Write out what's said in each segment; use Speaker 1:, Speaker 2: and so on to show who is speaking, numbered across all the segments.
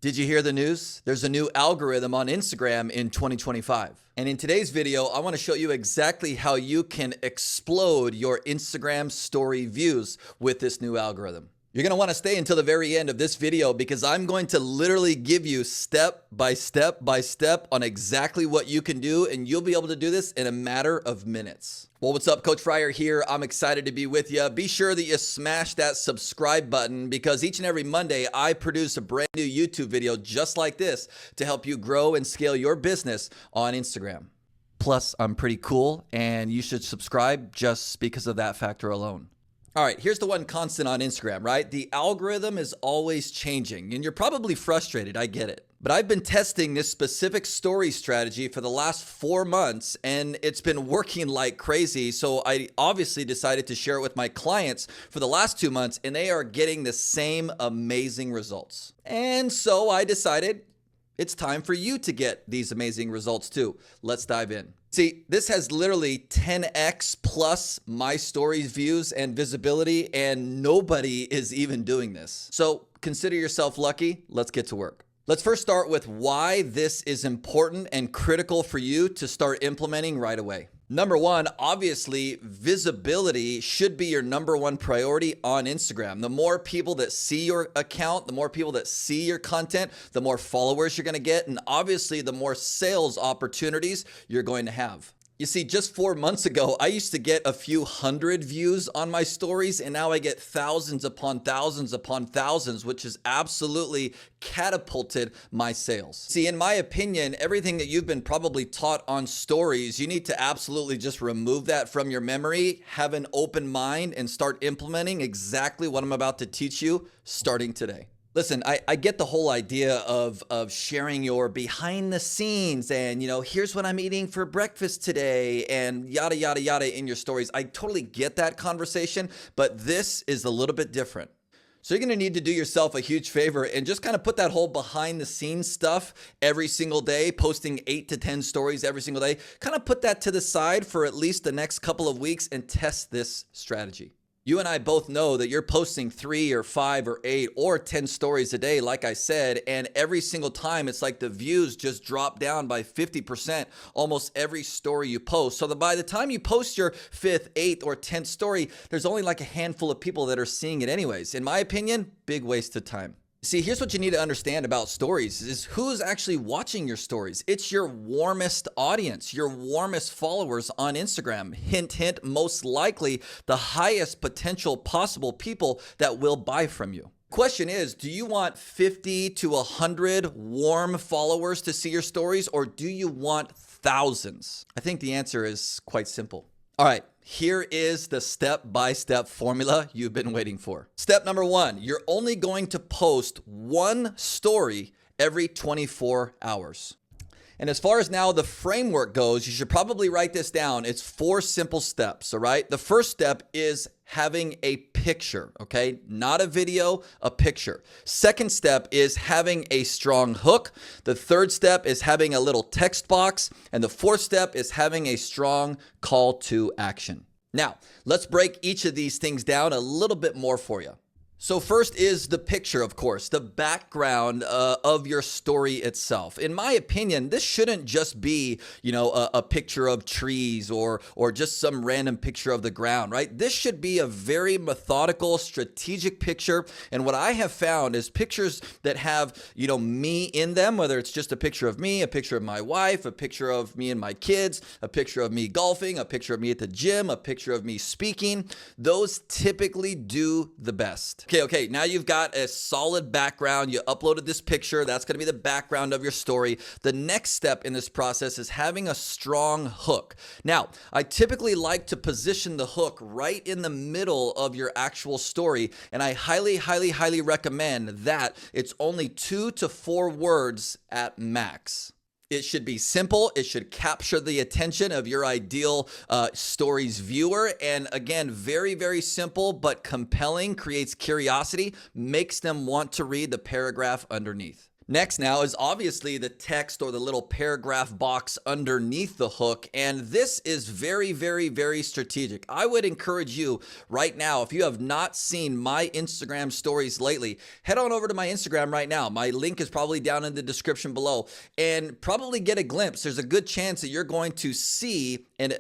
Speaker 1: Did you hear the news? There's a new algorithm on Instagram in 2025. And in today's video, I want to show you exactly how you can explode your Instagram story views with this new algorithm. You're going to want to stay until the very end of this video because I'm going to literally give you step by step on exactly what you can do, and you'll be able to do this in a matter of minutes. Well, what's up? Coach Fryer here. I'm excited to be with you. Be sure that you smash that subscribe button because each and every Monday I produce a brand new YouTube video just like this to help you grow and scale your business on Instagram. Plus, I'm pretty cool and you should subscribe just because of that factor alone. All right, here's the one constant on Instagram, right? The algorithm is always changing and you're probably frustrated. I get it. But I've been testing this specific story strategy for the last 4 months and it's been working like crazy. So I obviously decided to share it with my clients for the last 2 months and they are getting the same amazing results. And so I decided it's time for you to get these amazing results too. Let's dive in. See, this has literally 10x plus my stories views and visibility, and nobody is even doing this. So consider yourself lucky. Let's get to work. Let's first start with why this is important and critical for you to start implementing right away. Number one, obviously, visibility should be your number one priority on Instagram. The more people that see your account, the more people that see your content, the more followers you're going to get, and obviously the more sales opportunities you're going to have. You see, just 4 months ago, I used to get a few hundred views on my stories, and now I get thousands upon thousands, which has absolutely catapulted my sales. See, in my opinion, everything that you've been probably taught on stories, you need to absolutely just remove that from your memory, have an open mind, and start implementing exactly what I'm about to teach you starting today. Listen, I get the whole idea of sharing your behind the scenes and, here's what I'm eating for breakfast today and yada, yada, yada in your stories. I totally get that conversation, but this is a little bit different. So you're going to need to do yourself a huge favor and just kind of put that whole behind the scenes stuff every single day, posting 8 to 10 stories every single day, kind of put that to the side for at least the next couple of weeks and test this strategy. You and I both know that you're posting 3 or 5 or 8 or 10 stories a day, like I said, and every single time it's like the views just drop down by 50% almost every story you post. So that by the time you post your 5th, 8th, or 10th story, there's only like a handful of people that are seeing it anyways. In my opinion, big waste of time. See, here's what you need to understand about stories is who's actually watching your stories. It's your warmest audience, your warmest followers on Instagram. Hint, hint, most likely the highest potential possible people that will buy from you. Question is, do you want 50 to 100 warm followers to see your stories, or do you want thousands? I think the answer is quite simple. All right. Here is the step-by-step formula you've been waiting for. Step number 1, you're only going to post 1 story every 24 hours. And as far as now the framework goes, you should probably write this down. It's 4 simple steps, all right? The first step is having a picture, okay? Not a video, a picture. Second step is having a strong hook. The third step is having a little text box. And the fourth step is having a strong call to action. Now, let's break each of these things down a little bit more for you. So first is the picture, of course, the background of your story itself. In my opinion, this shouldn't just be, a picture of trees or just some random picture of the ground, right? This should be a very methodical, strategic picture. And what I have found is pictures that have, me in them, whether it's just a picture of me, a picture of my wife, a picture of me and my kids, a picture of me golfing, a picture of me at the gym, a picture of me speaking. Those typically do the best. Okay, now you've got a solid background. You uploaded this picture. That's going to be the background of your story. The next step in this process is having a strong hook. Now, I typically like to position the hook right in the middle of your actual story, and I highly recommend that it's only 2 to 4 words at max. It should be simple. It should capture the attention of your ideal stories viewer. And again, very, very simple, but compelling, creates curiosity, makes them want to read the paragraph underneath. Next now is obviously the text or the little paragraph box underneath the hook. And this is very, very, very strategic. I would encourage you right now, if you have not seen my Instagram stories lately, head on over to my Instagram right now. My link is probably down in the description below, and probably get a glimpse. There's a good chance that you're going to see an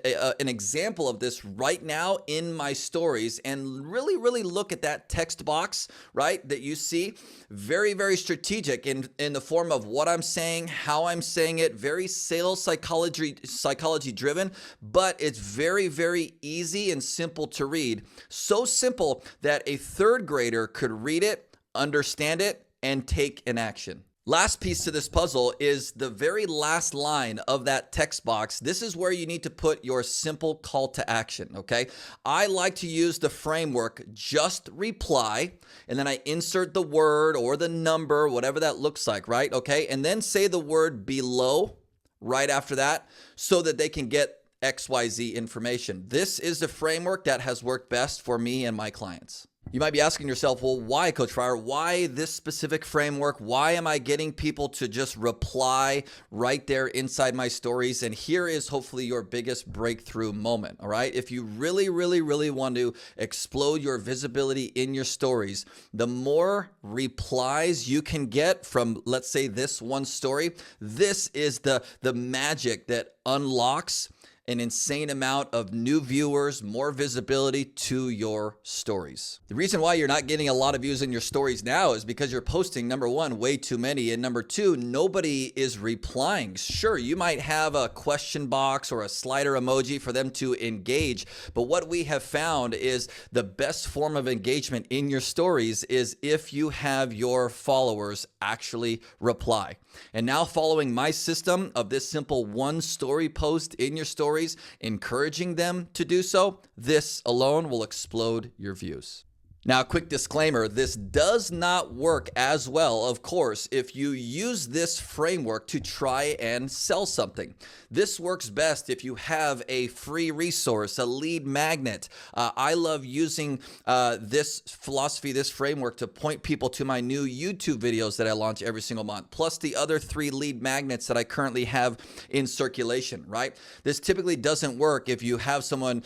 Speaker 1: example of this right now in my stories, and really, really look at that text box, right, that you see. Very, very strategic in the form of what I'm saying, how I'm saying it, very sales psychology driven, but it's very, very easy and simple to read. So simple that a third grader could read it, understand it, and take an action. Last piece to this puzzle is the very last line of that text box. This is where you need to put your simple call to action, okay? I like to use the framework just reply, and then I insert the word or the number, whatever that looks like, right? Okay, and then say the word below right after that so that they can get XYZ information. This is the framework that has worked best for me and my clients. You might be asking yourself, well, why, Coach Fryer? Why this specific framework? Why am I getting people to just reply right there inside my stories? And here is hopefully your biggest breakthrough moment, all right? If you really, really, really want to explode your visibility in your stories, the more replies you can get from, let's say, this one story, this is the magic that unlocks an insane amount of new viewers, more visibility to your stories. The reason why you're not getting a lot of views in your stories now is because you're posting, number one, way too many, and number two, nobody is replying. Sure, you might have a question box or a slider emoji for them to engage, but what we have found is the best form of engagement in your stories is if you have your followers actually reply. And now, following my system of this simple one story post in your stories, encouraging them to do so, this alone will explode your views. Now, quick disclaimer, this does not work as well, of course, if you use this framework to try and sell something. This works best if you have a free resource, a lead magnet. I love using this philosophy, this framework, to point people to my new YouTube videos that I launch every single month, plus the other 3 lead magnets that I currently have in circulation, right? This typically doesn't work if you have someone,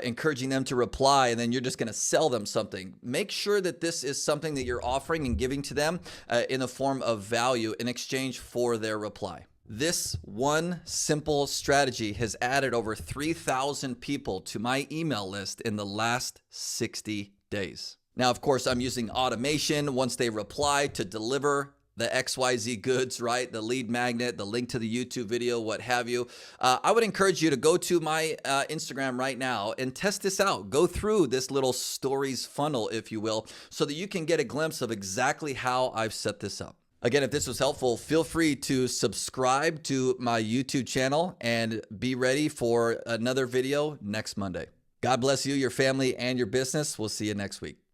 Speaker 1: encouraging them to reply, and then you're just going to sell them something. Make sure that this is something that you're offering and giving to them in the form of value in exchange for their reply. This one simple strategy has added over 3,000 people to my email list in the last 60 days. Now, of course, I'm using automation once they reply to deliver the XYZ goods, right? The lead magnet, the link to the YouTube video, what have you. I would encourage you to go to my Instagram right now and test this out. Go through this little stories funnel, if you will, so that you can get a glimpse of exactly how I've set this up. Again, if this was helpful, feel free to subscribe to my YouTube channel and be ready for another video next Monday. God bless you, your family, and your business. We'll see you next week.